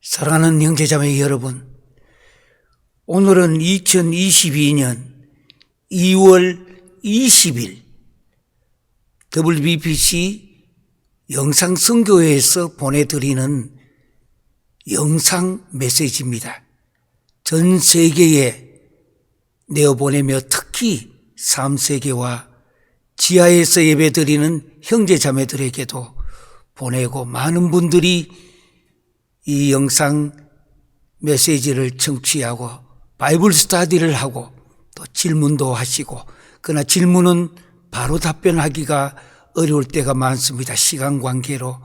사랑하는 형제자매 여러분, 오늘은 2022년 2월 20일 WBPC 영상선교회에서 보내드리는 영상 메시지입니다. 전 세계에 내어보내며 특히 3세계와 지하에서 예배드리는 형제자매들에게도 보내고, 많은 분들이 이 영상 메시지를 청취하고 바이블 스터디를 하고 또 질문도 하시고, 그러나 질문은 바로 답변하기가 어려울 때가 많습니다. 시간 관계로.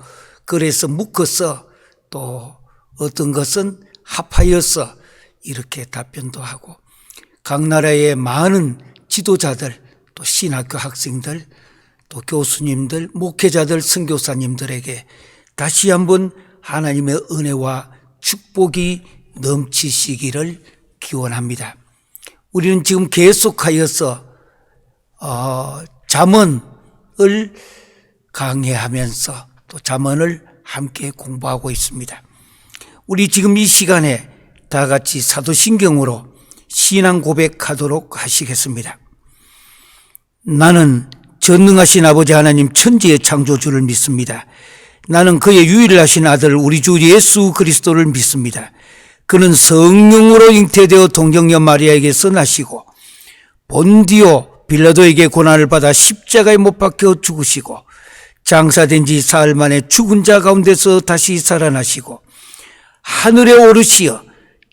그래서 묶어서 또 어떤 것은 합하여서 이렇게 답변도 하고, 각 나라의 많은 지도자들, 또 신학교 학생들, 또 교수님들, 목회자들, 선교사님들에게 다시 한번 하나님의 은혜와 축복이 넘치시기를 기원합니다. 우리는 지금 계속하여서 잠언을 강해하면서 또 잠언을 함께 공부하고 있습니다. 우리 지금 이 시간에 다 같이 사도신경으로 신앙 고백하도록 하시겠습니다. 나는 전능하신 아버지 하나님 천지의 창조주를 믿습니다. 나는 그의 유일하신 아들 우리 주 예수 그리스도를 믿습니다. 그는 성령으로 잉태되어 동정녀 마리아에게서 나시고 본디오 빌라도에게 고난을 받아 십자가에 못 박혀 죽으시고 장사된 지 사흘 만에 죽은 자 가운데서 다시 살아나시고 하늘에 오르시어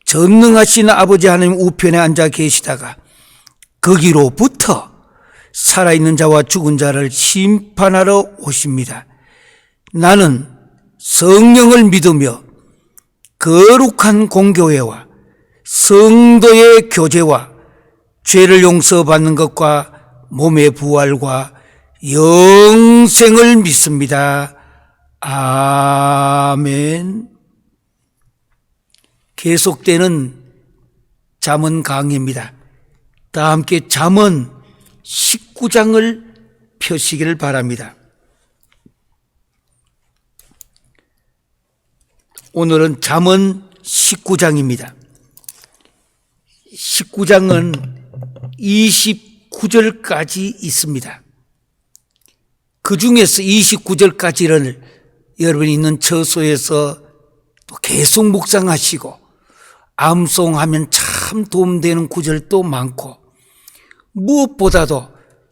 전능하신 아버지 하나님 우편에 앉아 계시다가 거기로부터 살아있는 자와 죽은 자를 심판하러 오십니다. 나는 성령을 믿으며 거룩한 공교회와 성도의 교제와 죄를 용서받는 것과 몸의 부활과 영생을 믿습니다. 아멘. 계속되는 잠언 강의입니다. 다 함께 잠언 19장을 펴시기를 바랍니다. 오늘은 잠언 19장입니다. 19장은 29절까지 있습니다. 그 중에서 29절까지를 여러분이 있는 처소에서 또 계속 묵상하시고 암송하면 참 도움되는 구절도 많고, 무엇보다도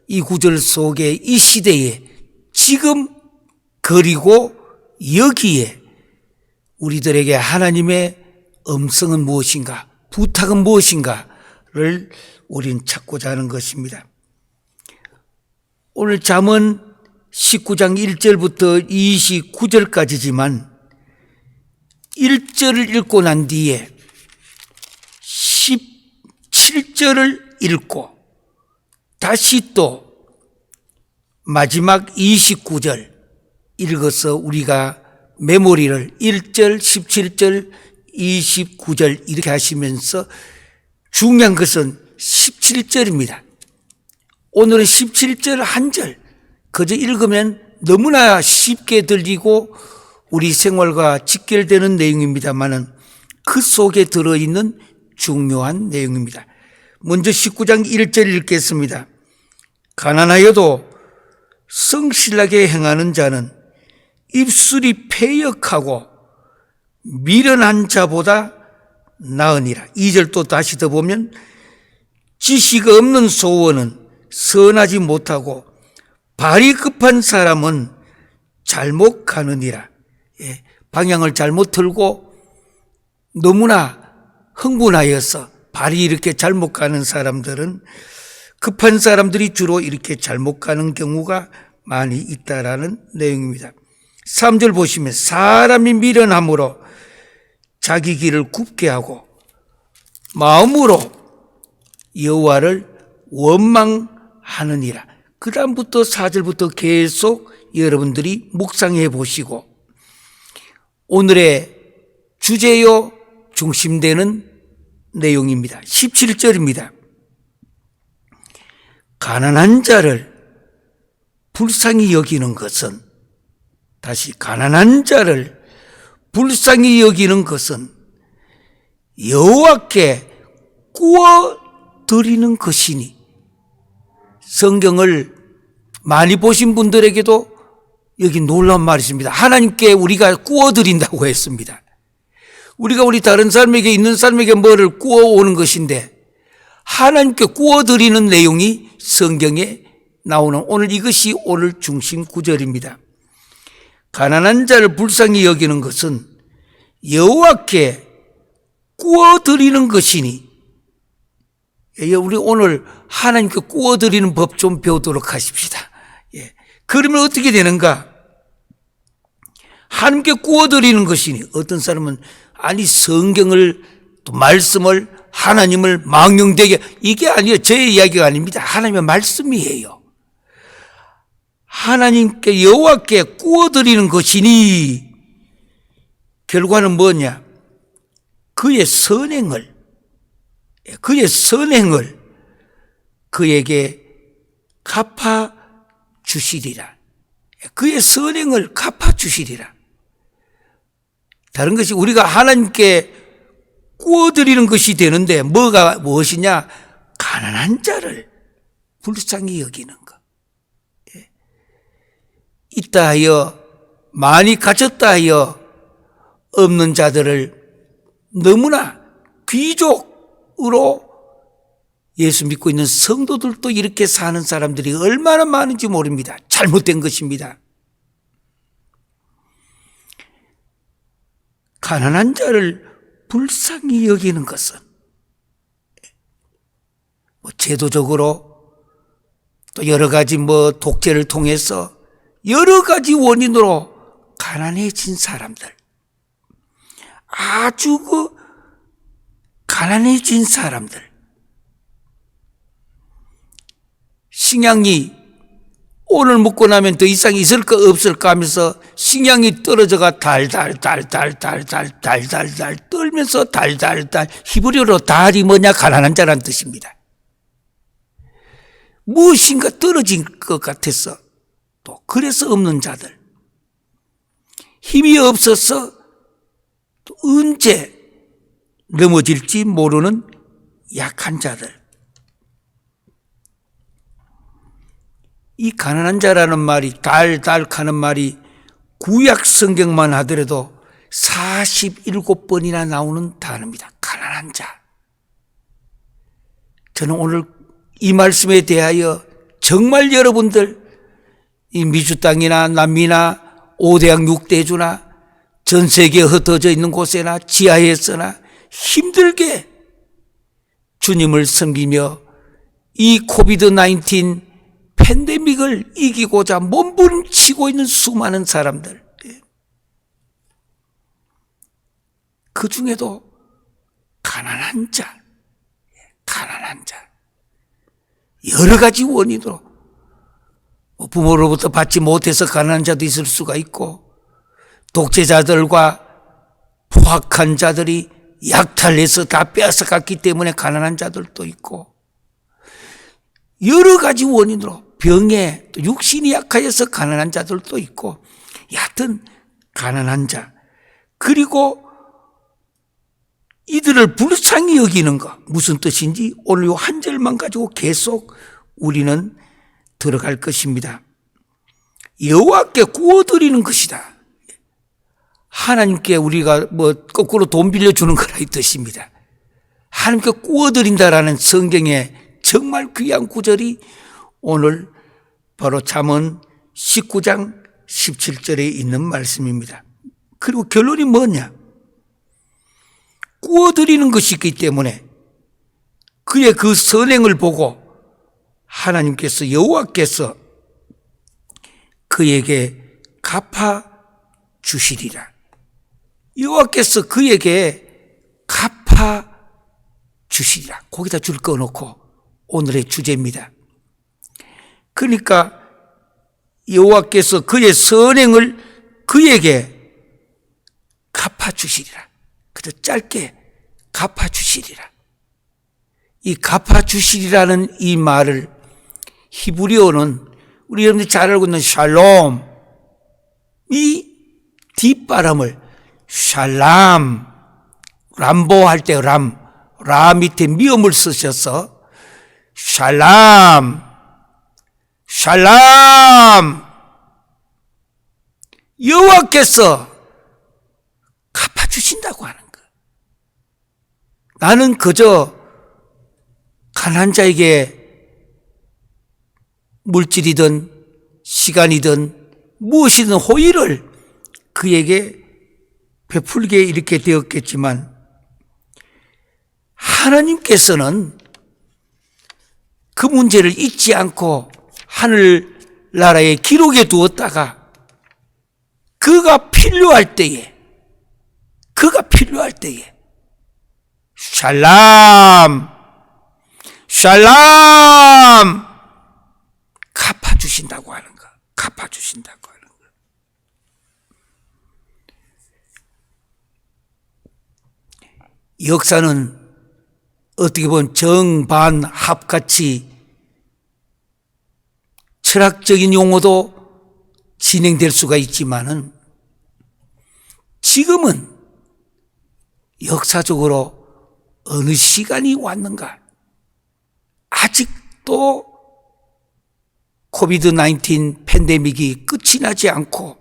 이 구절 속에 이 시대에 지금 그리고 여기에 우리들에게 하나님의 음성은 무엇인가, 부탁은 무엇인가를 우린 찾고자 하는 것입니다. 오늘 잠언 19장 1절부터 29절까지지만 1절을 읽고 난 뒤에 17절을 읽고 다시 또 마지막 29절 읽어서 우리가 메모리를 1절, 17절, 29절 이렇게 하시면서, 중요한 것은 17절입니다. 오늘은 17절 한 절 그저 읽으면 너무나 쉽게 들리고 우리 생활과 직결되는 내용입니다만은 그 속에 들어있는 중요한 내용입니다. 먼저 19장 1절 읽겠습니다. 가난하여도 성실하게 행하는 자는 입술이 패역하고 미련한 자보다 나으니라. 2절 또 다시 더 보면 지식 없는 소원은 선하지 못하고 발이 급한 사람은 잘못 가느니라. 방향을 잘못 틀고 너무나 흥분하여서 발이 이렇게 잘못 가는 사람들은, 급한 사람들이 주로 이렇게 잘못 가는 경우가 많이 있다라는 내용입니다. 3절 보시면 사람이 미련함으로 자기 길을 굽게 하고 마음으로 여호와를 원망하느니라. 그 다음부터 4절부터 계속 여러분들이 묵상해 보시고 오늘의 주제요 중심되는 내용입니다. 17절입니다. 가난한 자를 불쌍히 여기는 것은, 다시 가난한 자를 불쌍히 여기는 것은 여호와께 구워 드리는 것이니. 성경을 많이 보신 분들에게도 여기 놀라운 말이 있습니다. 하나님께 우리가 구워 드린다고 했습니다. 우리가 우리 다른 사람에게, 있는 사람에게 뭐를 구워 오는 것인데 하나님께 구워 드리는 내용이 성경에 나오는, 오늘 이것이 오늘 중심 구절입니다. 가난한 자를 불쌍히 여기는 것은 여호와께 구워 드리는 것이니. 우리 오늘 하나님께 구워 드리는 법 좀 배우도록 하십시다. 그러면 어떻게 되는가? 하나님께 구워 드리는 것이니. 어떤 사람은 아니 성경을 또 말씀을, 하나님을 망령되게, 이게 아니에요. 제 이야기가 아닙니다. 하나님의 말씀이에요. 하나님께, 여호와께 구워 드리는 것이니 결과는 뭐냐? 그의 선행을 그에게 갚아 주시리라. 그의 선행을 갚아 주시리라. 다른 것이, 우리가 하나님께 구워드리는 것이 되는데 무엇이냐? 가난한 자를 불쌍히 여기는 것. 있다 하여, 많이 가졌다 하여 없는 자들을 너무나 귀족으로 예수 믿고 있는 성도들도 이렇게 사는 사람들이 얼마나 많은지 모릅니다. 잘못된 것입니다. 가난한 자를 불쌍히 여기는 것은 제도적으로 또 여러 가지 독재를 통해서 여러 가지 원인으로 가난해진 사람들, 아주 가난해진 사람들, 식량이 오늘 먹고 나면 더 이상 있을까 없을까 하면서 식량이 떨어져가 달달 떨면서 달달달, 히브리어로 달이 뭐냐? 가난한 자란 뜻입니다. 무엇인가 떨어진 것 같아서, 또 그래서 없는 자들, 힘이 없어서 또 언제 넘어질지 모르는 약한 자들. 이 가난한 자라는 말이, 달달하는 말이 구약 성경만 하더라도 47번이나 나오는 단어입니다. 가난한 자. 저는 오늘 이 말씀에 대하여 정말 여러분들, 이 미주 땅이나 남미나 5대양 6대주나 전 세계에 흩어져 있는 곳에나 지하에서나 힘들게 주님을 섬기며 이 코비드-19 팬데믹을 이기고자 몸부림치고 있는 수많은 사람들, 그 중에도 가난한 자, 여러 가지 원인으로 부모로부터 받지 못해서 가난한 자도 있을 수가 있고, 독재자들과 포악한 자들이 약탈해서 다 빼앗아갔기 때문에 가난한 자들도 있고, 여러 가지 원인으로 병에 또 육신이 약하여서 가난한 자들도 있고, 여하튼 가난한 자, 그리고 이들을 불쌍히 여기는 것, 무슨 뜻인지 오늘 요 한 절만 가지고 계속 우리는 들어갈 것입니다. 여호와께 구워드리는 것이다. 하나님께 우리가 거꾸로 돈 빌려주는 거라 이 뜻입니다. 하나님께 구워드린다라는 성경의 정말 귀한 구절이 오늘 바로 잠언 19장 17절에 있는 말씀입니다. 그리고 결론이 뭐냐? 구워드리는 것이기 때문에 그의 그 선행을 보고 하나님께서, 여호와께서 그에게 갚아 주시리라. 여호와께서 그에게 갚아 주시리라. 거기다 줄 거 놓고 오늘의 주제입니다. 그러니까 여호와께서 그의 선행을 그에게 갚아주시리라. 그저 짧게 갚아주시리라. 이 갚아주시리라는 이 말을 히브리어는 우리 여러분들이 잘 알고 있는 샬롬, 이 뒷바람을 샬람, 람보 할 때 라 밑에 미음을 쓰셔서 샬람, 샬람, 여호와께서 갚아주신다고 하는 거. 나는 그저 가난한 자에게 물질이든 시간이든 무엇이든 호의를 그에게 베풀게 이렇게 되었겠지만 하나님께서는 그 문제를 잊지 않고 하늘나라에 기록해 두었다가 그가 필요할 때에 샬람, 샬람 갚아주신다고 하는 거. 갚아주신다고 하는 거. 역사는 어떻게 보면 정반합같이 철학적인 용어도 진행될 수가 있지만은 지금은 역사적으로 어느 시간이 왔는가? 아직도 코비드-19 팬데믹이 끝이 나지 않고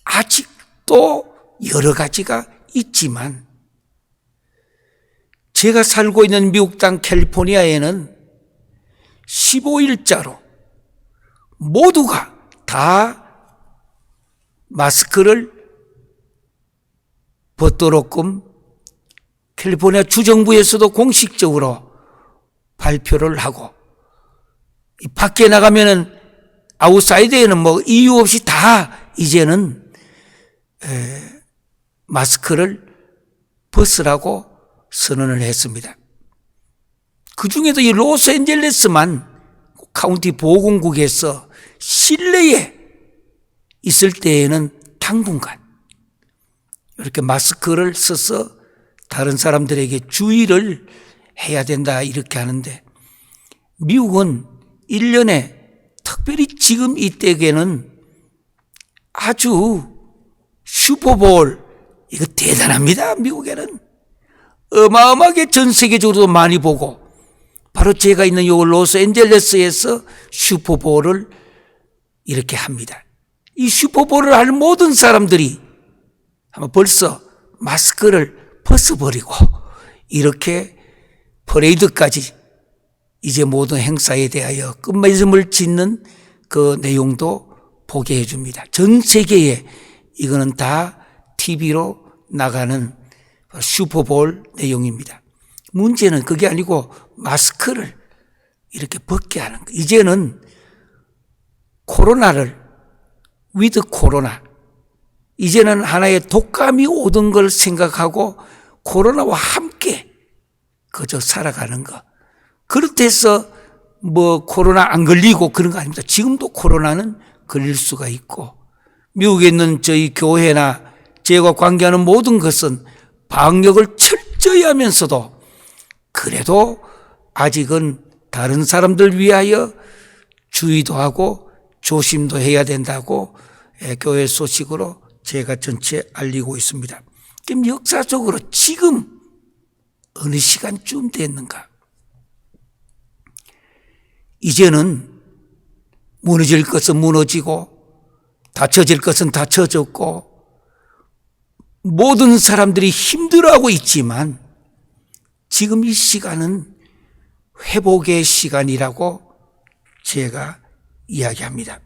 아직도 여러 가지가 있지만 제가 살고 있는 미국 땅 캘리포니아에는 15일자로 모두가 다 마스크를 벗도록끔 캘리포니아 주정부에서도 공식적으로 발표를 하고 밖에 나가면은 아웃사이드에는 뭐 이유 없이 다 이제는 마스크를 벗으라고 선언을 했습니다. 그 중에도 이 로스앤젤레스만 카운티 보건국에서 실내에 있을 때에는 당분간 이렇게 마스크를 써서 다른 사람들에게 주의를 해야 된다 이렇게 하는데 미국은 1년에 특별히 지금 이때에는 아주 슈퍼볼 이거 대단합니다. 미국에는 어마어마하게 전 세계적으로도 많이 보고 바로 제가 있는 요 로스앤젤레스에서 슈퍼볼을 이렇게 합니다. 이 슈퍼볼을 할 모든 사람들이 아마 벌써 마스크를 벗어버리고 이렇게 퍼레이드까지 이제 모든 행사에 대하여 끝맺음을 짓는 그 내용도 보게 해줍니다. 전 세계에 이거는 다 TV로 나가는 슈퍼볼 내용입니다. 문제는 그게 아니고 마스크를 이렇게 벗게 하는 거. 이제는 코로나를 위드 코로나 이제는 하나의 독감이 오던 걸 생각하고 코로나와 함께 그저 살아가는 거. 그렇다 해서 뭐 코로나 안 걸리고 그런 거 아닙니다. 지금도 코로나는 걸릴 수가 있고 미국에 있는 저희 교회나 저희와 관계하는 모든 것은 방역을 철저히 하면서도 그래도 아직은 다른 사람들 위하여 주의도 하고 조심도 해야 된다고 교회 소식으로 제가 전체 알리고 있습니다. 그럼 역사적으로 지금 어느 시간쯤 됐는가? 이제는 무너질 것은 무너지고 닫혀질 것은 닫혀졌고 모든 사람들이 힘들어하고 있지만 지금 이 시간은 회복의 시간이라고 제가 이야기합니다.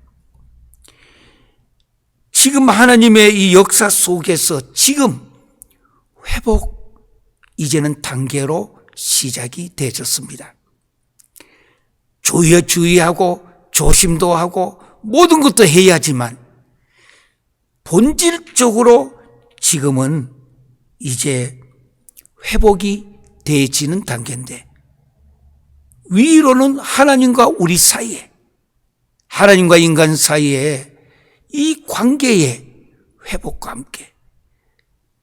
지금 하나님의 이 역사 속에서 지금 회복 이제는 단계로 시작이 되었습니다. 주의하고 조심도 하고 모든 것도 해야지만 본질적으로 지금은 이제 회복이 되어지는 단계인데 위로는 하나님과 우리 사이에 하나님과 인간 사이에 이 관계의 회복과 함께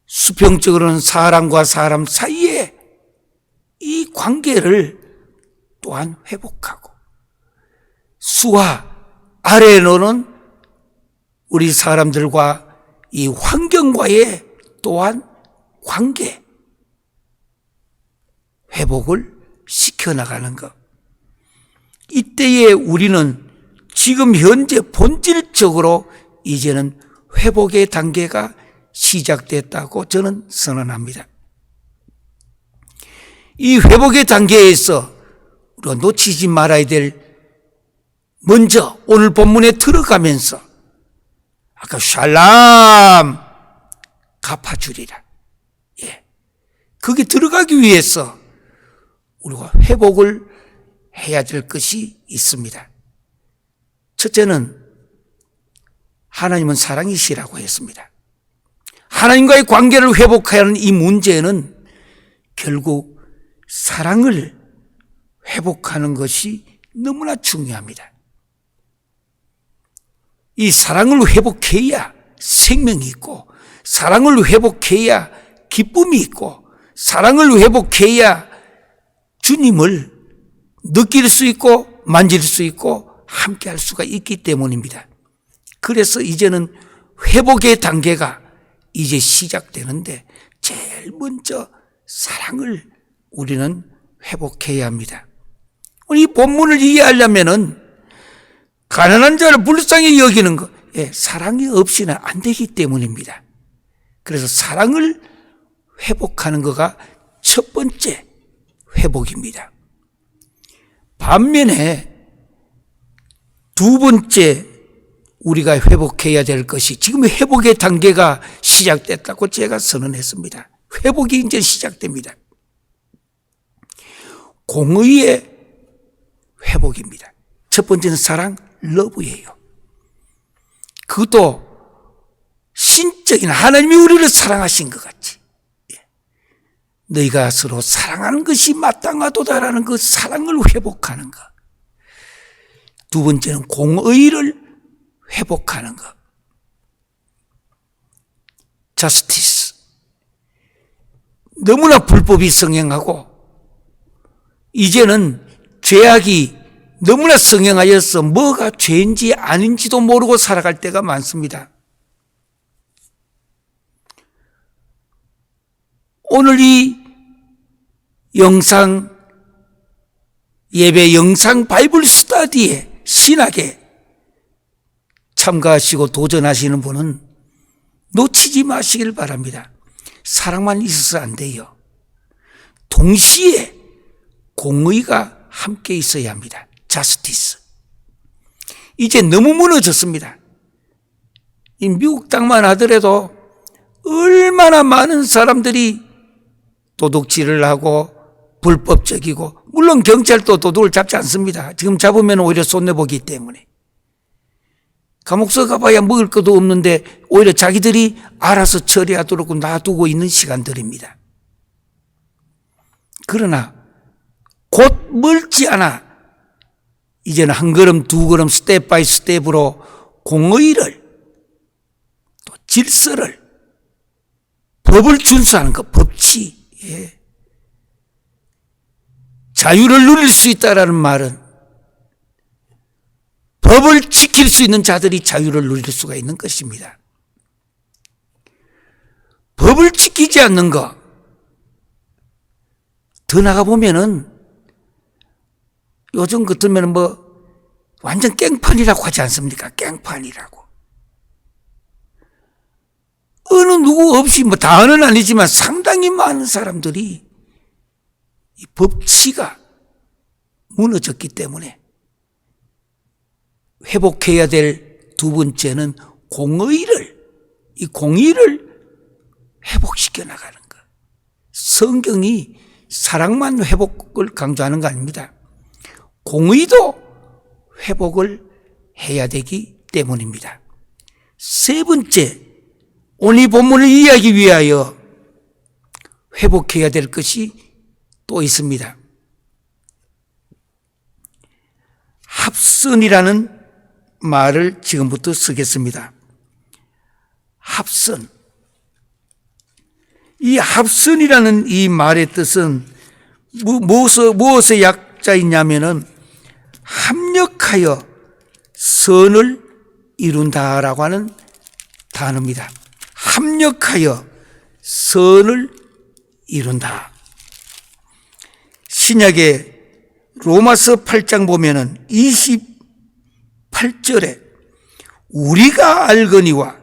수평적으로는 사람과 사람 사이에 이 관계를 또한 회복하고, 수와 아래로는 우리 사람들과 이 환경과의 또한 관계 회복을 시켜나가는 것. 이때에 우리는 지금 현재 본질적으로 이제는 회복의 단계가 시작됐다고 저는 선언합니다. 이 회복의 단계에서 우리가 놓치지 말아야 될, 먼저 오늘 본문에 들어가면서 아까 샬람 갚아주리라. 예. 거기 들어가기 위해서 우리가 회복을 해야 될 것이 있습니다. 첫째는 하나님은 사랑이시라고 했습니다. 하나님과의 관계를 회복해야 하는 이 문제는 결국 사랑을 회복하는 것이 너무나 중요합니다. 이 사랑을 회복해야 생명이 있고, 사랑을 회복해야 기쁨이 있고, 사랑을 회복해야 주님을 느낄 수 있고 만질 수 있고 함께 할 수가 있기 때문입니다. 그래서 이제는 회복의 단계가 이제 시작되는데, 제일 먼저 사랑을 우리는 회복해야 합니다. 이 본문을 이해하려면은 가난한 자를 불쌍히 여기는 것, 사랑이 없이는 안 되기 때문입니다. 그래서 사랑을 회복하는 것가 첫 번째 회복입니다. 반면에 두 번째 우리가 회복해야 될 것이, 지금 회복의 단계가 시작됐다고 제가 선언했습니다. 회복이 이제 시작됩니다. 공의의 회복입니다. 첫 번째는 사랑, 러브예요. 그것도 신적인, 하나님이 우리를 사랑하신 것 같이, 너희가 서로 사랑하는 것이 마땅하도다라는 그 사랑을 회복하는 것. 두 번째는 공의를 회복하는 것. justice. 너무나 불법이 성행하고 이제는 죄악이 너무나 성행하여서 뭐가 죄인지 아닌지도 모르고 살아갈 때가 많습니다. 오늘 이 영상 예배, 영상 바이블 스터디에, 신학에 참가하시고 도전하시는 분은 놓치지 마시길 바랍니다. 사랑만 있어서 안 돼요. 동시에 공의가 함께 있어야 합니다. 자스티스. 이제 너무 무너졌습니다. 이 미국 땅만 하더라도 얼마나 많은 사람들이 도둑질을 하고 불법적이고, 물론 경찰도 도둑을 잡지 않습니다. 지금 잡으면 오히려 손해보기 때문에. 감옥서 가봐야 먹을 것도 없는데 오히려 자기들이 알아서 처리하도록 놔두고 있는 시간들입니다. 그러나 곧 멀지 않아 이제는 한 걸음 두 걸음 스텝 바이 스텝으로 공의를, 또 질서를, 법을 준수하는 것, 법치, 자유를 누릴 수 있다는 말은 법을 지킬 수 있는 자들이 자유를 누릴 수가 있는 것입니다. 법을 지키지 않는 것, 더 나가보면은 요즘 같으면 완전 깽판이라고 하지 않습니까? 깽판이라고. 어느 누구 없이, 다는 아니지만 상당히 많은 사람들이 이 법치가 무너졌기 때문에 회복해야 될 두 번째는 이 공의를 회복시켜 나가는 것. 성경이 사랑만 회복을 강조하는 거 아닙니다. 공의도 회복을 해야 되기 때문입니다. 세 번째, 오늘 이 본문을 이해하기 위하여 회복해야 될 것이 또 있습니다. 합선이라는 말을 지금부터 쓰겠습니다. 합선. 이 합선이라는 이 말의 뜻은 무엇의 약자이냐면은 합력하여 선을 이룬다라고 하는 단어입니다. 합력하여 선을 이룬다. 신약의 로마서 8장 보면은 28절에 우리가 알거니와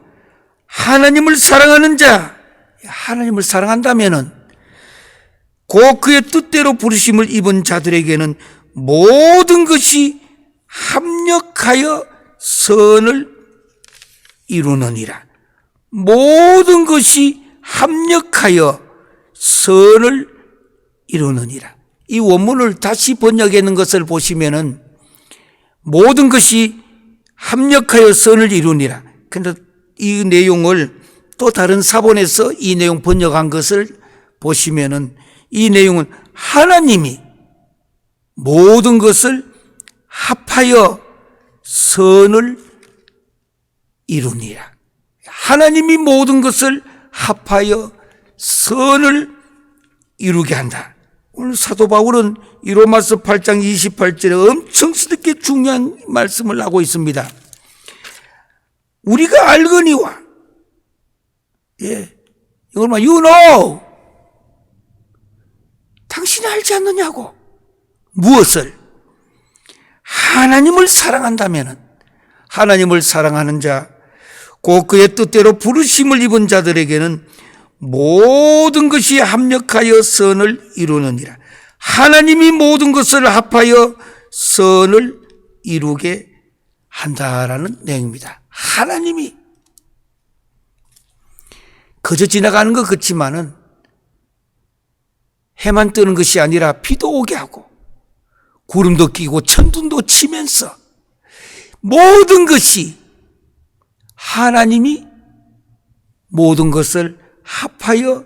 하나님을 사랑하는 자, 하나님을 사랑한다면은 곧 그의 뜻대로 부르심을 입은 자들에게는 모든 것이 합력하여 선을 이루느니라. 모든 것이 합력하여 선을 이루느니라. 이 원문을 다시 번역하는 것을 보시면은 모든 것이 합력하여 선을 이루니라. 그런데 이 내용을 또 다른 사본에서 이 내용 번역한 것을 보시면은 이 내용은 하나님이 모든 것을 합하여 선을 이루니라. 하나님이 모든 것을 합하여 선을 이루게 한다. 오늘 사도 바울은 이 로마서 8장 28절에 엄청 스럽게 중요한 말씀을 하고 있습니다. 우리가 알거니와, 이걸 막 you know, 당신이 알지 않느냐고. 무엇을? 하나님을 사랑한다면은, 하나님을 사랑하는 자, 곧 그의 뜻대로 부르심을 입은 자들에게는 모든 것이 합력하여 선을 이루느니라. 하나님이 모든 것을 합하여 선을 이루게 한다라는 내용입니다. 하나님이 그저 지나가는 것 같지만은 해만 뜨는 것이 아니라 비도 오게 하고 구름도 끼고 천둥도 치면서 모든 것이 하나님이 모든 것을 합하여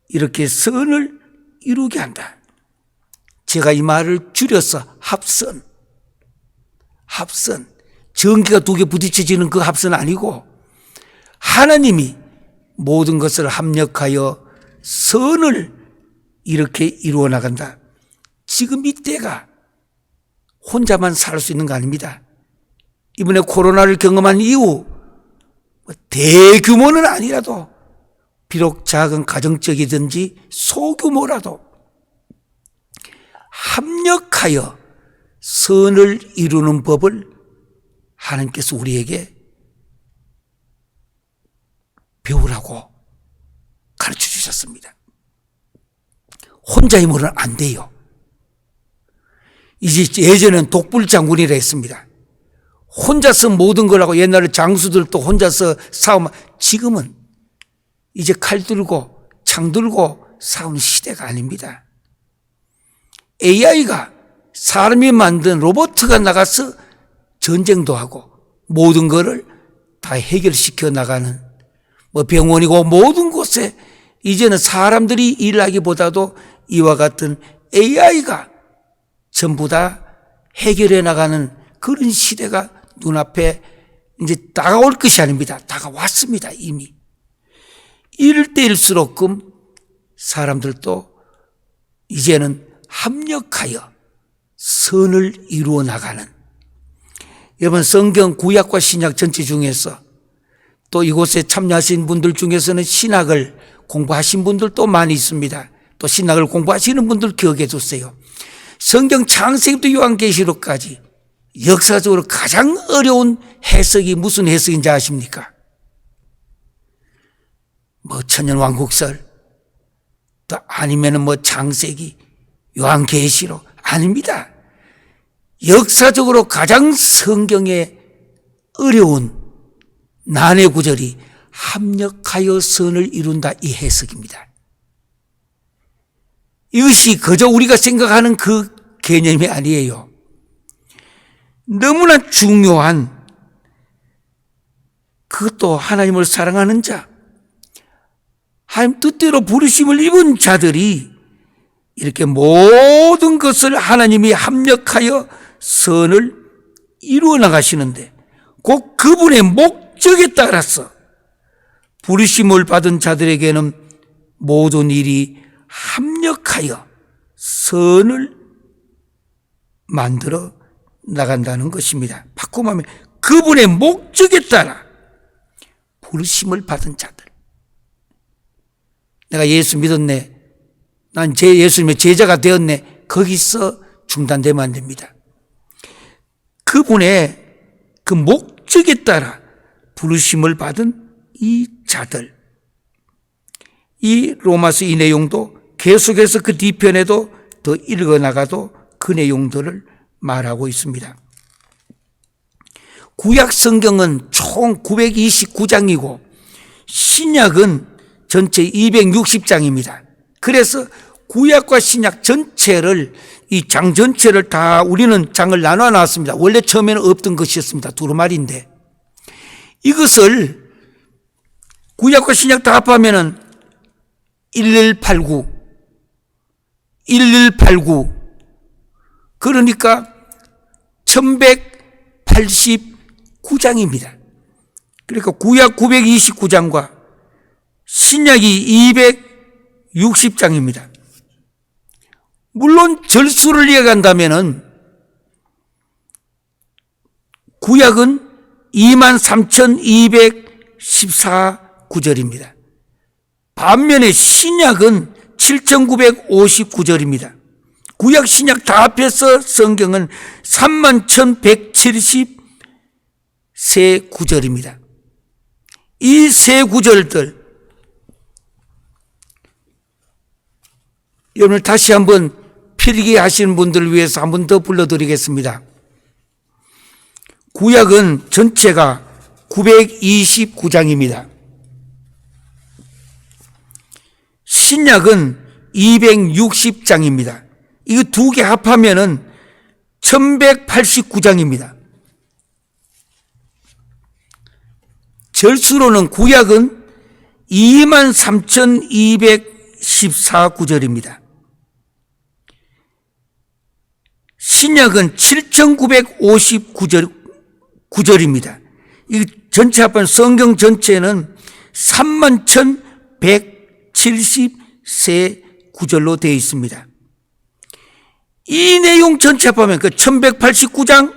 이렇게 선을 이루게 한다. 제가 이 말을 줄여서 합선. 전기가 두 개 부딪혀지는 그 합선 아니고 하나님이 모든 것을 합력하여 선을 이렇게 이루어 나간다. 지금 이때가 혼자만 살 수 있는 거 아닙니다. 이번에 코로나를 경험한 이후 대규모는 아니라도 비록 작은 가정적이든지 소규모라도 합력하여 선을 이루는 법을 하나님께서 우리에게 배우라고 가르쳐 주셨습니다. 혼자 힘으로는 안 돼요. 이제 예전에는 독불장군이라 했습니다. 혼자서 모든 걸 하고 옛날에 장수들도 혼자서 싸움, 지금은 이제 칼 들고 창 들고 싸우는 시대가 아닙니다. AI가 사람이 만든 로봇가 나가서 전쟁도 하고 모든 것을 다 해결시켜 나가는 병원이고 모든 곳에 이제는 사람들이 일하기보다도 이와 같은 AI가 전부 다 해결해 나가는 그런 시대가 눈앞에 이제 다가올 것이 아닙니다. 다가왔습니다, 이미. 이럴 때일수록끔 사람들도 이제는 합력하여 선을 이루어 나가는, 여러분 성경 구약과 신약 전체 중에서 또 이곳에 참여하신 분들 중에서는 신학을 공부하신 분들도 많이 있습니다. 또 신학을 공부하시는 분들 기억해 두세요. 성경 창세기부터 요한계시록까지 역사적으로 가장 어려운 해석이 무슨 해석인지 아십니까? 천년왕국설, 또 아니면은 창세기, 요한계시록 아닙니다. 역사적으로 가장 성경에 어려운 난해 구절이 합력하여 선을 이룬다, 이 해석입니다. 이것이 그저 우리가 생각하는 그 개념이 아니에요. 너무나 중요한, 그것도 하나님을 사랑하는 자, 하나님 뜻대로 부르심을 입은 자들이 이렇게 모든 것을 하나님이 합력하여 선을 이루어 나가시는데 곧 그분의 목적에 따라서 부르심을 받은 자들에게는 모든 일이 합력하여 선을 만들어 나간다는 것입니다. 바꿔 말하면 그분의 목적에 따라 부르심을 받은 자들. 내가 예수 믿었네. 난 예수님의 제자가 되었네. 거기서 중단되면 안 됩니다. 그분의 그 목적에 따라 부르심을 받은 이 자들. 이 로마서 이 내용도 계속해서 그 뒤편에도 더 읽어나가도 그 내용들을 말하고 있습니다. 구약 성경은 총 929장이고 신약은 전체 260장입니다. 그래서 구약과 신약 전체를 이 장 전체를 다 우리는 장을 나눠 놨습니다. 원래 처음에는 없던 것이었습니다. 두루마리인데 이것을 구약과 신약 다 합하면은 1189 그러니까 1189장입니다. 그러니까 구약 929장과 신약이 260장입니다. 물론 절수를 이어간다면은 구약은 23,214구절입니다. 반면에 신약은 7,959절입니다. 구약 신약 다 합해서 성경은 31,173구절입니다. 이 세 구절들 오늘 다시 한번 필기하시는 분들을 위해서 한 번 더 불러드리겠습니다. 구약은 전체가 929장입니다. 신약은 260장입니다. 이거 두 개 합하면은 1189장입니다. 절수로는 구약은 23,214구절입니다. 신약은 7,959구절입니다. 이 전체 합한 성경 전체는 31,173구절로 되어 있습니다. 이 내용 전체 합하면 그 1189장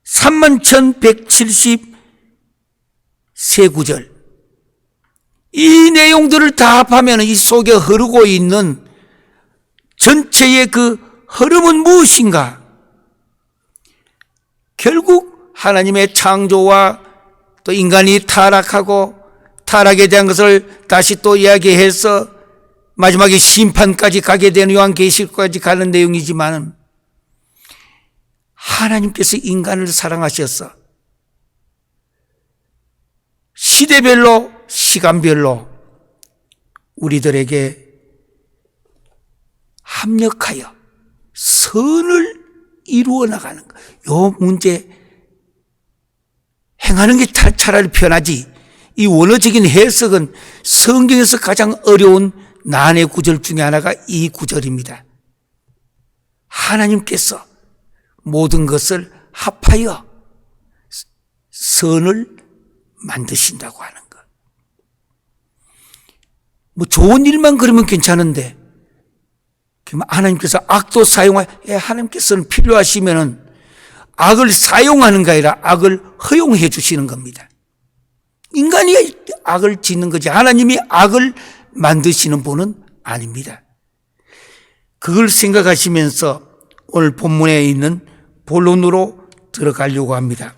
31,173구절 이 내용들을 다 합하면 이 속에 흐르고 있는 전체의 그 흐름은 무엇인가? 결국 하나님의 창조와 또 인간이 타락하고 타락에 대한 것을 다시 또 이야기해서 마지막에 심판까지 가게 되는 요한계시록까지 가는 내용이지만 하나님께서 인간을 사랑하셔서 시대별로 시간별로 우리들에게 합력하여 선을 이루어 나가는 것. 요 문제 행하는 게 차라리 편하지. 이 원어적인 해석은 성경에서 가장 어려운 난해 구절 중에 하나가 이 구절입니다. 하나님께서 모든 것을 합하여 선을 만드신다고 하는 것. 뭐 좋은 일만 그러면 괜찮은데 하나님께서 악도 하나님께서는 필요하시면은 악을 사용하는 게 아니라 악을 허용해 주시는 겁니다. 인간이 악을 짓는 거지 하나님이 악을 만드시는 분은 아닙니다. 그걸 생각하시면서 오늘 본문에 있는 본론으로 들어가려고 합니다.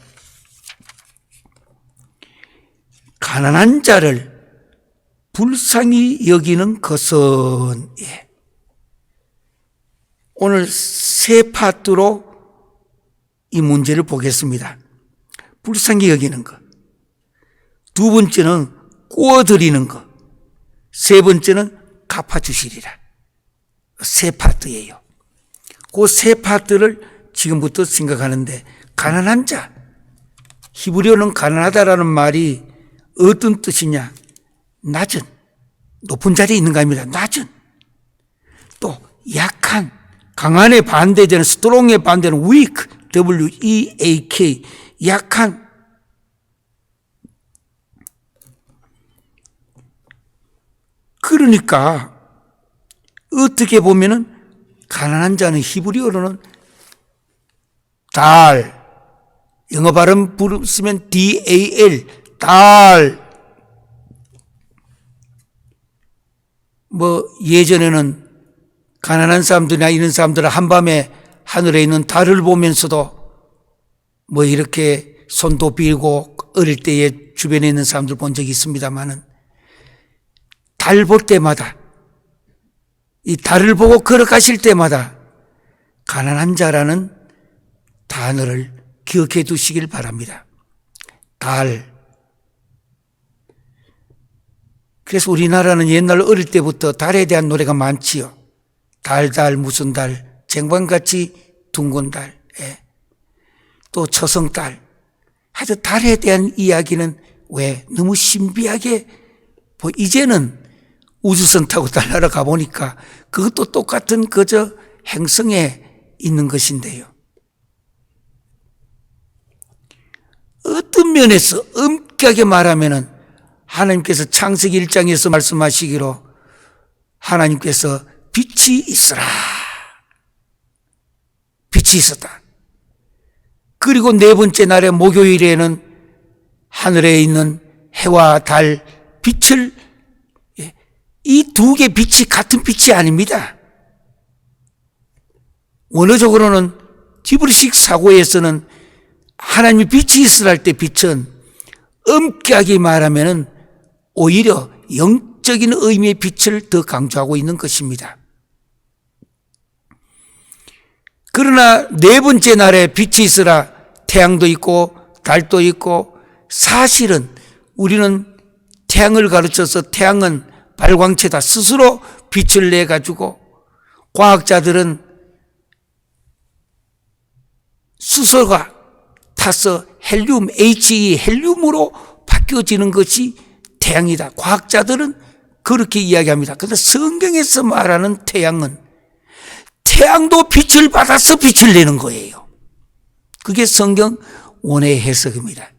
가난한 자를 불쌍히 여기는 것은 오늘 세 파트로 이 문제를 보겠습니다. 불쌍히 여기는 것. 두 번째는 꾸어드리는 것. 세 번째는 갚아주시리라. 세 파트예요. 그 세 파트를 지금부터 생각하는데 가난한 자. 히브리어는 가난하다라는 말이 어떤 뜻이냐. 낮은, 높은 자리에 있는 거 아닙니다. 낮은. 또 약한, 강한의 반대되는 스트롱의 반대는 weak, W-E-A-K, 약한. 그러니까 어떻게 보면은 가난한 자는 히브리어로는 달, 영어 발음 쓰면 DAL, 달. 예전에는 가난한 사람들이나 이런 사람들은 한밤에 하늘에 있는 달을 보면서도 이렇게 손도 빌고 어릴 때에 주변에 있는 사람들 본 적이 있습니다만은 달 볼 때마다 이 달을 보고 걸어가실 때마다 가난한 자라는 단어를 기억해 두시길 바랍니다. 달. 그래서 우리나라는 옛날 어릴 때부터 달에 대한 노래가 많지요. 달 무슨 달, 쟁반같이 둥근 달, 또 초성달. 하여튼 달에 대한 이야기는 왜 너무 신비하게 이제는 우주선 타고 달나라 가보니까 그것도 똑같은 그저 행성에 있는 것인데요. 어떤 면에서 엄격하게 말하면은 하나님께서 창세기 1장에서 말씀하시기로 하나님께서 빛이 있으라. 빛이 있었다. 그리고 네 번째 날의 목요일에는 하늘에 있는 해와 달 빛을 이 두 개 빛이 같은 빛이 아닙니다. 원어적으로는 히브리식 사고에서는 하나님이 빛이 있으라 할 때 빛은 엄격하게 말하면은 오히려 영적인 의미의 빛을 더 강조하고 있는 것입니다. 그러나 네 번째 날에 빛이 있으라 태양도 있고 달도 있고 사실은 우리는 태양을 가르쳐서 태양은 발광체다 스스로 빛을 내가지고 과학자들은 수소가 타서 헬륨, HE, 헬륨으로 바뀌어지는 것이 태양이다. 과학자들은 그렇게 이야기합니다. 그런데 성경에서 말하는 태양은 태양도 빛을 받아서 빛을 내는 거예요. 그게 성경 원의 해석입니다.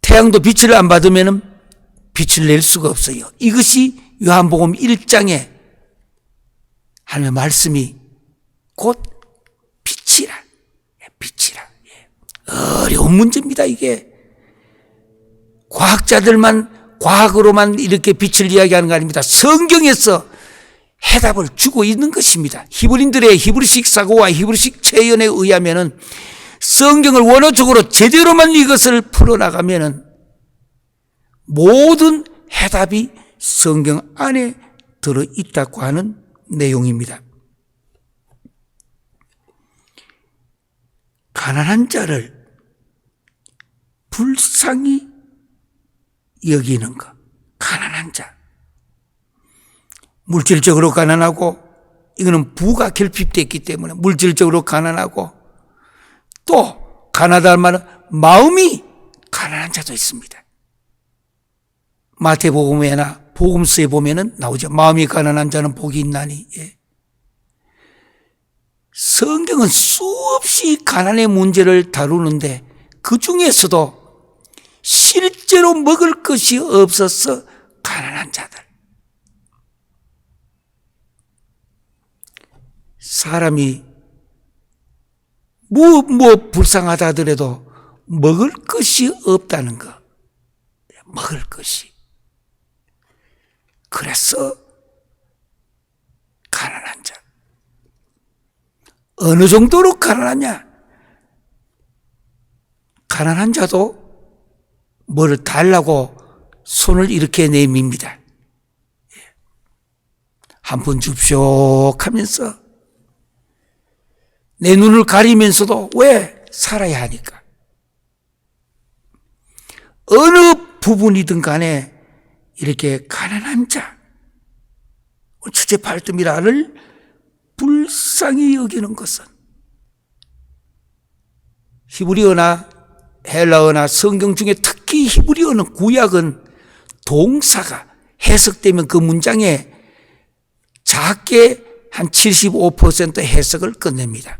태양도 빛을 안 받으면 빛을 낼 수가 없어요. 이것이 요한복음 1장에 하나님의 말씀이 곧 빛이라. 빛이라. 어려운 문제입니다, 이게. 과학으로만 이렇게 빛을 이야기하는 거 아닙니다. 성경에서 해답을 주고 있는 것입니다. 히브리인들의 히브리식 사고와 히브리식 체연에 의하면은 성경을 원어적으로 제대로만 이것을 풀어나가면은 모든 해답이 성경 안에 들어있다고 하는 내용입니다. 가난한 자를 불쌍히 여기는 것. 가난한 자. 물질적으로 가난하고 이거는 부가 결핍됐기 때문에 물질적으로 가난하고 또 가난하다는 말은 마음이 가난한 자도 있습니다. 마태복음에나 복음서에 보면은 나오죠. 마음이 가난한 자는 복이 있나니. 성경은 수없이 가난의 문제를 다루는데 그 중에서도 실제로 먹을 것이 없어서 가난한 자들. 사람이 불쌍하다 하더라도 먹을 것이 없다는 거. 먹을 것이. 그래서 가난한 자. 어느 정도로 가난하냐? 가난한 자도 뭘 달라고 손을 이렇게 내밉니다. 한 푼 줍쇼 하면서 내 눈을 가리면서도 왜? 살아야 하니까. 어느 부분이든 간에 이렇게 가난한 자, 첫째 팔뚝이라를 불쌍히 여기는 것은 히브리어나 헬라어나 성경 중에 특히 히브리어는 구약은 동사가 해석되면 그 문장에 작게 한 75% 해석을 끝냅니다.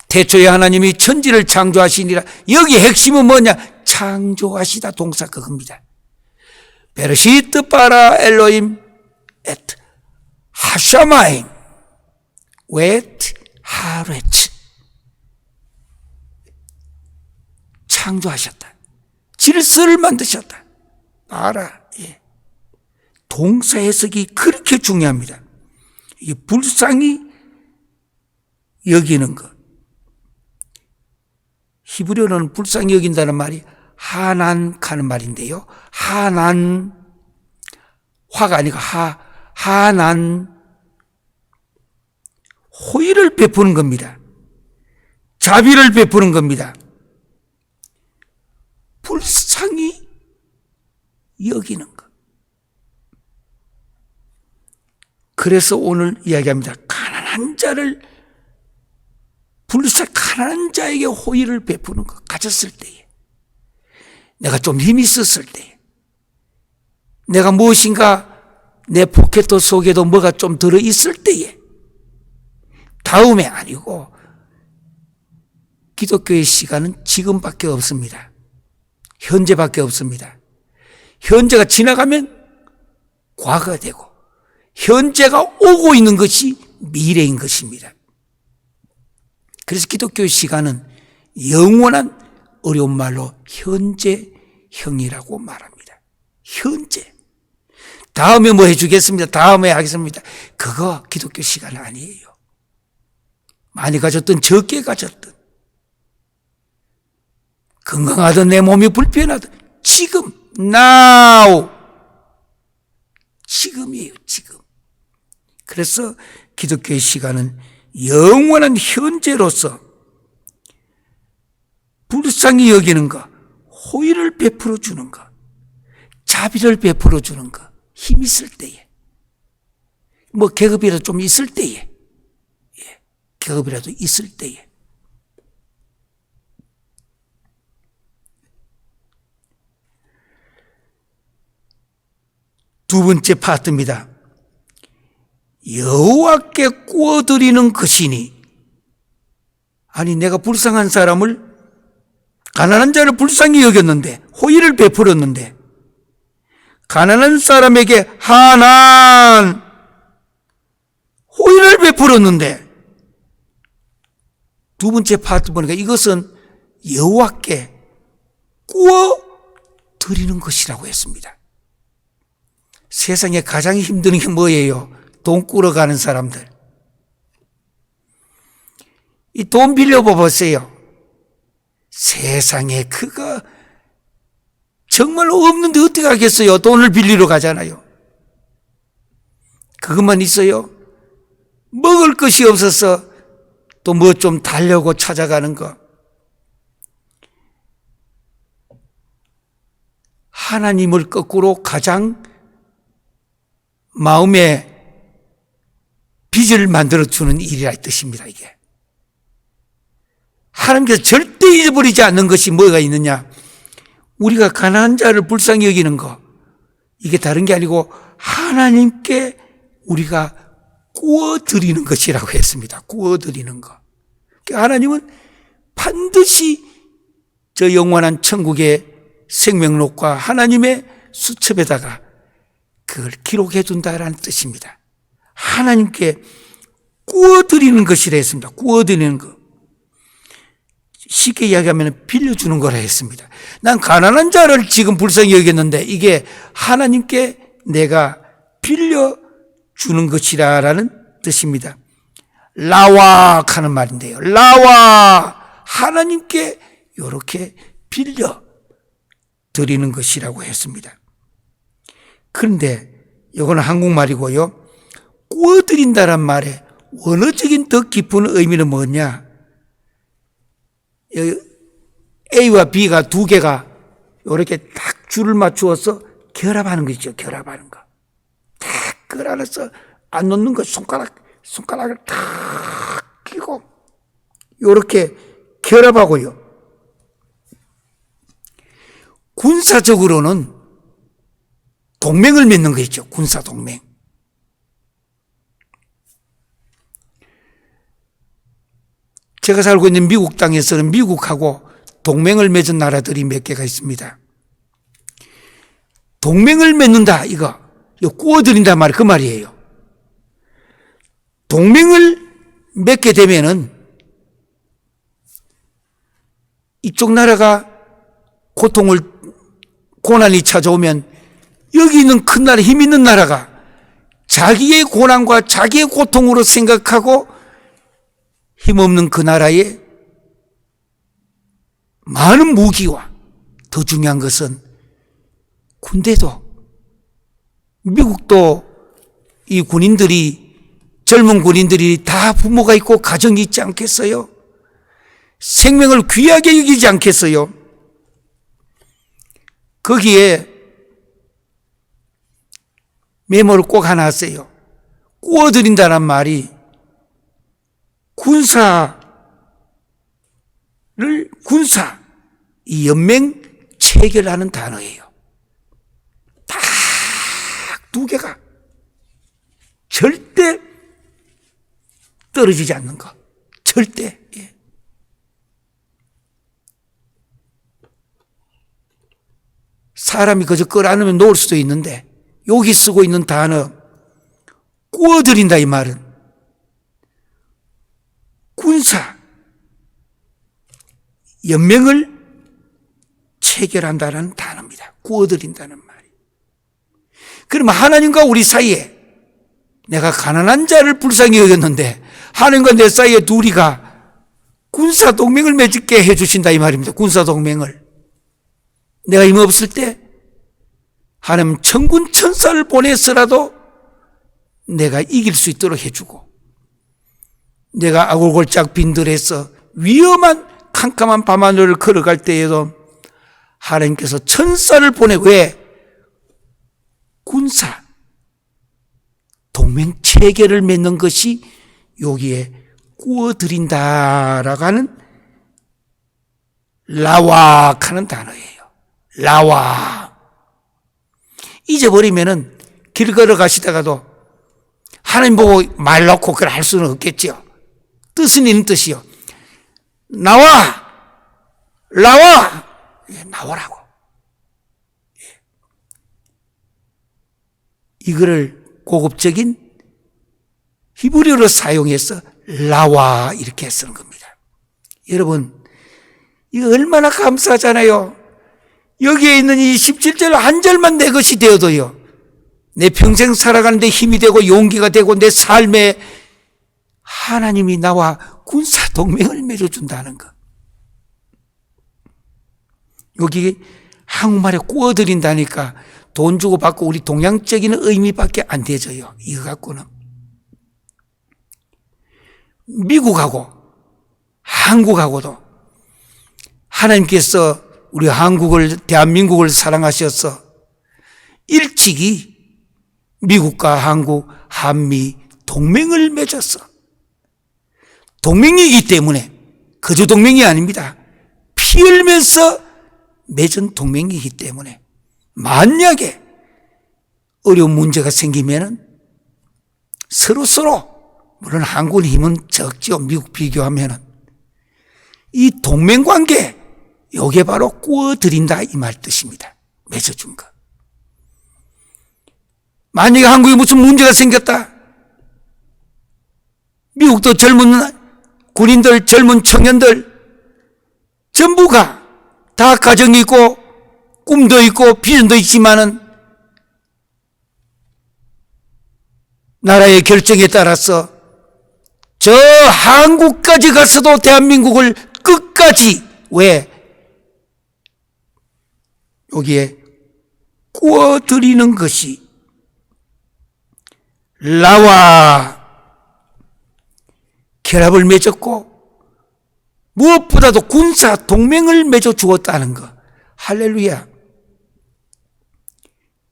태초에 하나님이 천지를 창조하시니라. 여기 핵심은 뭐냐? 창조하시다 동사 그겁니다. 베르시트 바라 엘로임 에트 하샤마임 웨트 하레츠. 창조하셨다. 질서를 만드셨다. 바라. 예. 동사 해석이 그렇게 중요합니다. 이게 불쌍히 여기는 것. 히브리어는 불쌍히 여긴다는 말이 하난하는 말인데요. 하난, 화가 아니고 하난, 호의를 베푸는 겁니다. 자비를 베푸는 겁니다. 불쌍히 여기는 것. 그래서 오늘 이야기합니다. 가난한 자에게 호의를 베푸는 것. 가졌을 때에, 내가 좀 힘이 있었을 때에, 내가 무엇인가 내 포켓 속에도 뭐가 좀 들어있을 때에, 다음에 아니고 기독교의 시간은 지금밖에 없습니다. 현재밖에 없습니다. 현재가 지나가면 과거가 되고 현재가 오고 있는 것이 미래인 것입니다. 그래서 기독교의 시간은 영원한 어려운 말로 현재형이라고 말합니다. 현재. 다음에 뭐 해주겠습니다. 다음에 하겠습니다. 그거 기독교 시간 아니에요. 많이 가졌든 적게 가졌든 건강하든 내 몸이 불편하든 지금 now 지금이에요. 지금. 그래서 기독교의 시간은 영원한 현재로서 불쌍히 여기는 것, 호의를 베풀어 주는 것, 자비를 베풀어 주는 것, 힘 있을 때에, 뭐 계급이라도 좀 있을 때에, 계급이라도 있을 때에. 두 번째 파트입니다. 여호와께 구워드리는 것이니. 아니, 내가 불쌍한 사람을, 가난한 자를 불쌍히 여겼는데, 호의를 베풀었는데, 가난한 사람에게 하난, 호의를 베풀었는데, 두 번째 파트 보니까 이것은 여호와께 구워드리는 것이라고 했습니다. 세상에 가장 힘든 게 뭐예요? 돈 꾸러 가는 사람들. 이 돈 빌려봐 보세요. 세상에 그거 정말 없는데 어떻게 하겠어요? 돈을 빌리러 가잖아요. 그것만 있어요? 먹을 것이 없어서 또 뭐 좀 달려고 찾아가는 거. 하나님을 거꾸로 가장 마음에 빚을 만들어주는 일이라 뜻입니다. 이게 하나님께서 절대 잊어버리지 않는 것이 뭐가 있느냐, 우리가 가난한 자를 불쌍히 여기는 거, 이게 다른 게 아니고 하나님께 우리가 구워드리는 것이라고 했습니다. 구워드리는 거. 하나님은 반드시 저 영원한 천국의 생명록과 하나님의 수첩에다가 그걸 기록해 준다라는 뜻입니다. 하나님께 구워드리는 것이라 했습니다. 구워드리는 것. 쉽게 이야기하면 빌려주는 거라 했습니다. 난 가난한 자를 지금 불쌍히 여겼는데 이게 하나님께 내가 빌려주는 것이라는 뜻입니다. 라왁 하는 말인데요. 라왁, 하나님께 이렇게 빌려드리는 것이라고 했습니다. 그런데 이거는 한국말이고요. 구워드린다란 말의 원어적인 더 깊은 의미는 뭐냐? A와 B가 두 개가 이렇게 딱 줄을 맞추어서 결합하는 것이죠. 결합하는 거. 딱 그 안에서 안 놓는 거, 손가락을 탁 끼고 이렇게 결합하고요. 군사적으로는 동맹을 맺는 거 있죠. 군사 동맹. 제가 살고 있는 미국 땅에서는 미국하고 동맹을 맺은 나라들이 몇 개가 있습니다. 동맹을 맺는다, 이거 꾸어들인단 말이 그 말이에요. 동맹을 맺게 되면은 이쪽 나라가 고난이 찾아오면 여기 있는 큰 나라, 힘 있는 나라가 자기의 고난과 자기의 고통으로 생각하고 힘없는 그 나라에 많은 무기와 더 중요한 것은 군대도, 미국도 이 군인들이, 젊은 군인들이 다 부모가 있고 가정이 있지 않겠어요? 생명을 귀하게 여기지 않겠어요? 거기에 메모를 꼭 하나 하세요. 꾸어들인다는 말이 이 연맹 체결하는 단어예요. 딱 두 개가 절대 떨어지지 않는 것. 절대. 예. 사람이 그저 끌어안으면 놓을 수도 있는데 여기 쓰고 있는 단어 꾸어들인다, 이 말은 군사 연맹을 체결한다는 단어입니다. 꾸어들인다는 말이. 그러면 하나님과 우리 사이에, 내가 가난한 자를 불쌍히 여겼는데 하나님과 내 사이에 둘이가 군사 동맹을 맺게 해주신다, 이 말입니다. 군사 동맹을. 내가 힘없을 때 하나님 천군 천사를 보내서라도 내가 이길 수 있도록 해주고, 내가 아골골짝 빈들에서 위험한 캄캄한 밤하늘을 걸어갈 때에도 하나님께서 천사를 보내고, 왜? 군사 동맹 체계를 맺는 것이 여기에 꾸어들인다라고 하는 라왁 하는 단어예요. 라왁. 잊어버리면은 길 걸어가시다가도 하나님 보고 말 놓고 그걸 할 수는 없겠죠. 뜻은 있는 뜻이요. 나와! 나와! 예, 나오라고. 예. 이거를 고급적인 히브리어로 사용해서 라와 이렇게 쓰는 겁니다. 여러분, 이거 얼마나 감사하잖아요. 여기에 있는 이 17절 한 절만 내 것이 되어도요, 내 평생 살아가는데 힘이 되고 용기가 되고 내 삶에 하나님이 나와 군사 동맹을 맺어준다는 것. 여기 한국말에 꾸어들인다니까 돈 주고 받고 우리 동양적인 의미밖에 안 되져요. 이거 갖고는. 미국하고 한국하고도 하나님께서 우리 한국을, 대한민국을 사랑하셔서 일찍이 미국과 한국, 한미 동맹을 맺었어. 동맹이기 때문에, 거저 동맹이 아닙니다. 피 흘면서 맺은 동맹이기 때문에 만약에 어려운 문제가 생기면은 서로 물론 한국은 힘은 적죠. 미국 비교하면은. 이 동맹관계, 요게 바로 꾸어들인다, 이 말 뜻입니다. 맺어준 거. 만약에 한국에 무슨 문제가 생겼다, 미국도 젊은 군인들, 젊은 청년들 전부가 다 가정이 있고 꿈도 있고 비전도 있지만은 나라의 결정에 따라서 저 한국까지 가서도 대한민국을 끝까지, 왜? 여기에 꾸어들이는 것이 나와 결합을 맺었고 무엇보다도 군사 동맹을 맺어 주었다는 것. 할렐루야.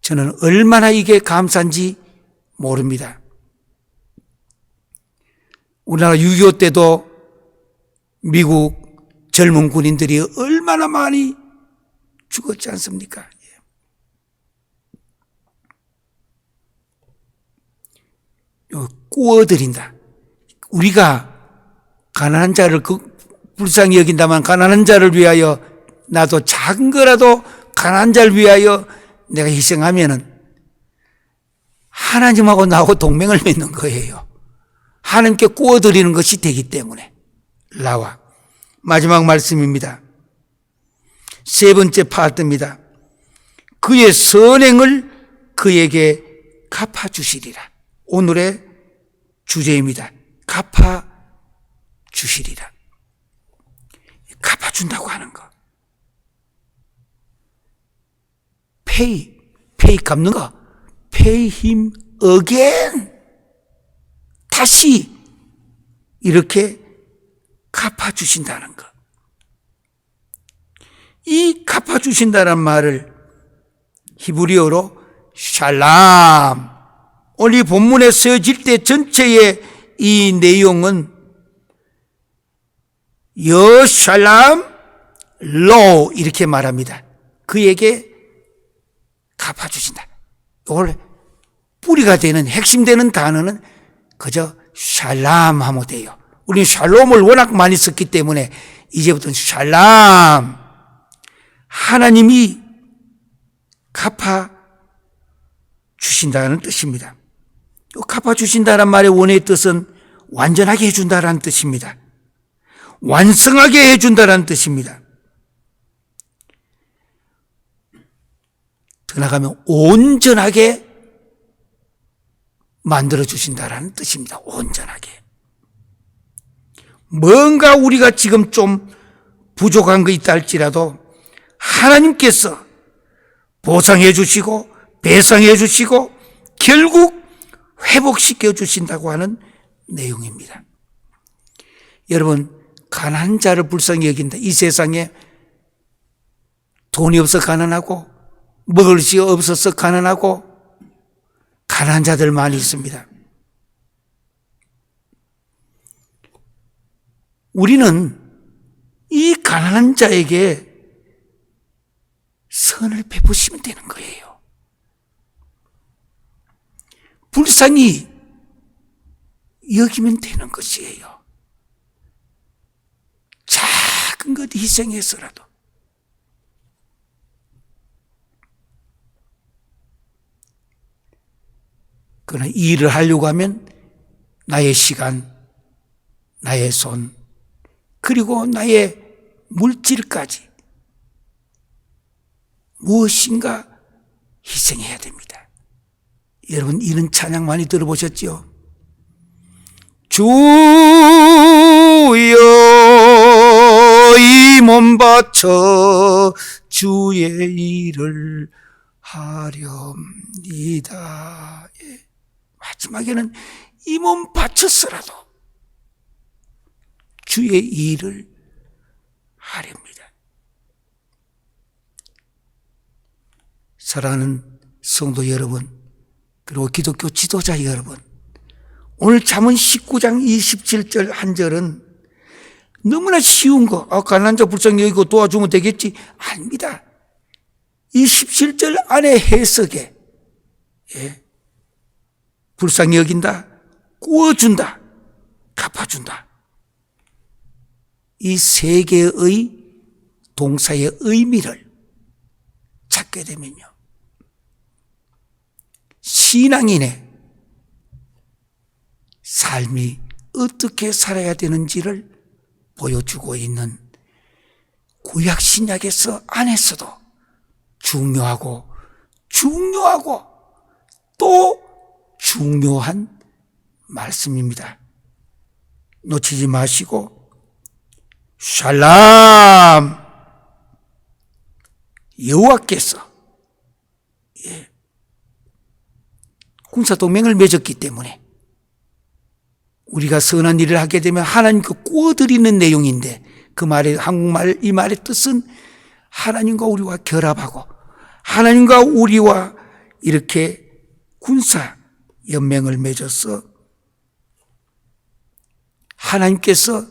저는 얼마나 이게 감사한지 모릅니다. 우리나라 6.25 때도 미국 젊은 군인들이 얼마나 많이 죽었지 않습니까? 꾸어들인다. 우리가 가난한 자를 불쌍히 여긴다면 가난한 자를 위하여, 나도 작은 거라도 가난한 자를 위하여 내가 희생하면은 하나님하고 나하고 동맹을 맺는 거예요. 하나님께 구워드리는 것이 되기 때문에. 라와 마지막 말씀입니다. 세 번째 파트입니다. 그의 선행을 그에게 갚아주시리라. 오늘의 주제입니다. 갚아주시리라. 갚아준다고 하는 거. pay 갚는 거. pay him again. 다시 이렇게 갚아주신다는 것. 이 갚아주신다는 말을 히브리어로 샬람. 오늘 본문에 쓰여질 때 전체의 이 내용은 여샬람 로 이렇게 말합니다. 그에게 갚아주신다. 이걸 뿌리가 되는 핵심되는 단어는 그저 샬람 하면 돼요. 우리는 샬롬을 워낙 많이 썼기 때문에 이제부터는 샬람. 하나님이 갚아주신다는 뜻입니다. 갚아주신다는 말의 원어의 뜻은 완전하게 해준다는 뜻입니다. 완성하게 해준다는 뜻입니다. 더 나가면 온전하게 만들어주신다는 뜻입니다. 온전하게. 뭔가 우리가 지금 좀 부족한 거 있다 할지라도 하나님께서 보상해 주시고 배상해 주시고 결국 회복시켜 주신다고 하는 내용입니다. 여러분, 가난한 자를 불쌍히 여긴다. 이 세상에 돈이 없어 가난하고 먹을 것이 없어서 가난하고 가난한 자들 많이 있습니다. 우리는 이 가난한 자에게 선을 베푸시면 되는 거예요. 불쌍히 여기면 되는 것이에요. 작은 것 희생해서라도. 그러나 이 일을 하려고 하면 나의 시간, 나의 손, 그리고 나의 물질까지 무엇인가 희생해야 됩니다. 여러분, 이런 찬양 많이 들어보셨죠? 주여 이 몸 바쳐 주의 일을 하렵니다. 예. 마지막에는 이 몸 바쳤어라도 주의 일을 하렵니다. 사랑하는 성도 여러분, 그리고 기독교 지도자 여러분, 오늘 잠언 19장 27절 한 절은 너무나 쉬운 거, 가난한 자 불쌍히 여기고 도와주면 되겠지. 아닙니다. 이 17절 안에 해석에 불쌍히 여긴다, 구워준다, 갚아준다. 이 세 개의 동사의 의미를 찾게 되면요, 신앙인의 삶이 어떻게 살아야 되는지를 보여주고 있는 구약 신약에서 안에서도 중요하고 또 중요한 말씀입니다. 놓치지 마시고 샬람, 여호와께서 군사동맹을 맺었기 때문에 우리가 선한 일을 하게 되면 하나님께 구워드리는 내용인데, 그 말의 한국말 이 말의 뜻은 하나님과 우리와 결합하고 하나님과 우리와 이렇게 군사 연맹을 맺어서 하나님께서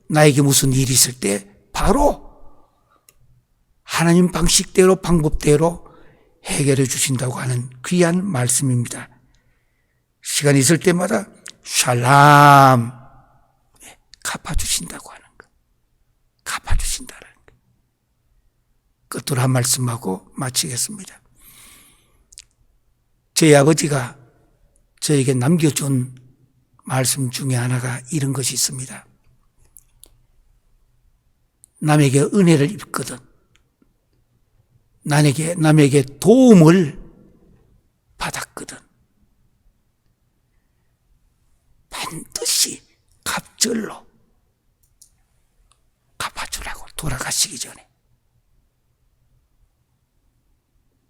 나에게 무슨 일이 있을 때 바로 하나님 방식대로 방법대로 해결해 주신다고 하는 귀한 말씀입니다. 시간이 있을 때마다 샬람, 갚아주신다고 하는 것, 갚아주신다는 것. 끝으로 한 말씀하고 마치겠습니다. 저희 아버지가 저에게 남겨준 말씀 중에 하나가 이런 것이 있습니다. 남에게 은혜를 입거든 남에게 도움을 받았거든 반드시 갑절로 갚아주라고, 돌아가시기 전에.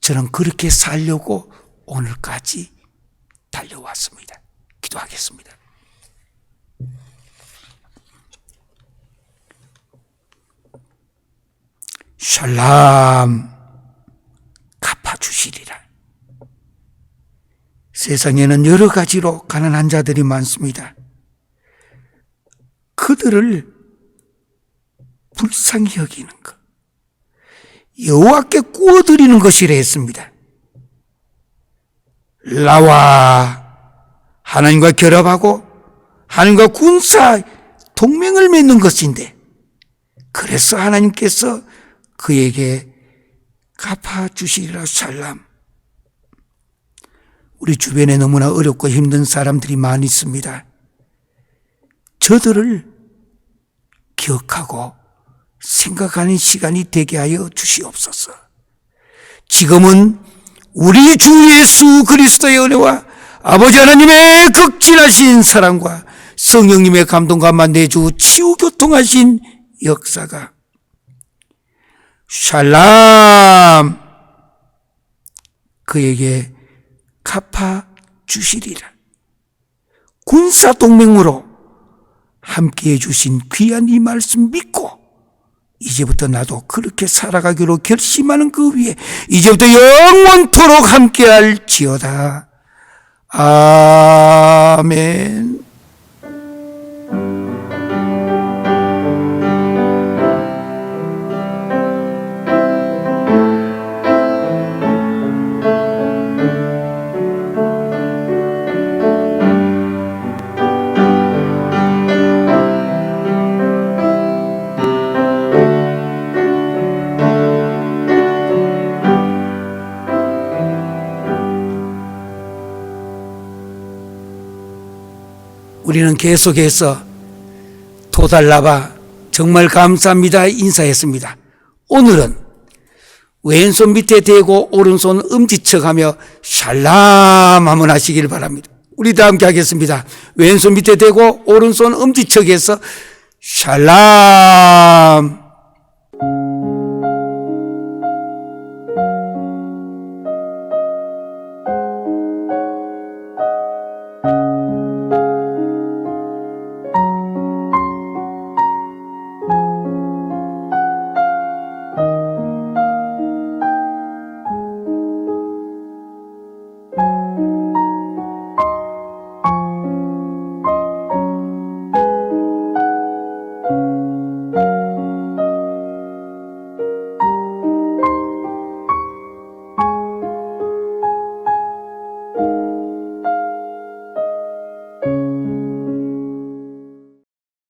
저는 그렇게 살려고 오늘까지 달려왔습니다. 기도하겠습니다. 샬람, 갚아주시리라. 세상에는 여러 가지로 가난한 자들이 많습니다. 그들을 불쌍히 여기는 것, 여호와께 구워드리는 것이라 했습니다. 나와 하나님과 결합하고 하나님과 군사 동맹을 맺는 것인데, 그래서 하나님께서 그에게 갚아주시리라. 샬람. 우리 주변에 너무나 어렵고 힘든 사람들이 많이 있습니다. 저들을 기억하고 생각하는 시간이 되게 하여 주시옵소서. 지금은 우리 주 예수 그리스도의 은혜와 아버지 하나님의 극진하신 사랑과 성령님의 감동과 내주 치유교통하신 역사가 샬람 그에게 갚아주시리라. 군사동맹으로 함께해 주신 귀한 이 말씀 믿고 이제부터 나도 그렇게 살아가기로 결심하는 그 위에 이제부터 영원토록 함께할지어다. 아멘. 우리는 계속해서 토달라바 정말 감사합니다 인사했습니다. 오늘은 왼손 밑에 대고 오른손 엄지척하며 샬람 한번 하시길 바랍니다. 우리 다 함께 하겠습니다. 왼손 밑에 대고 오른손 엄지척해서 샬람.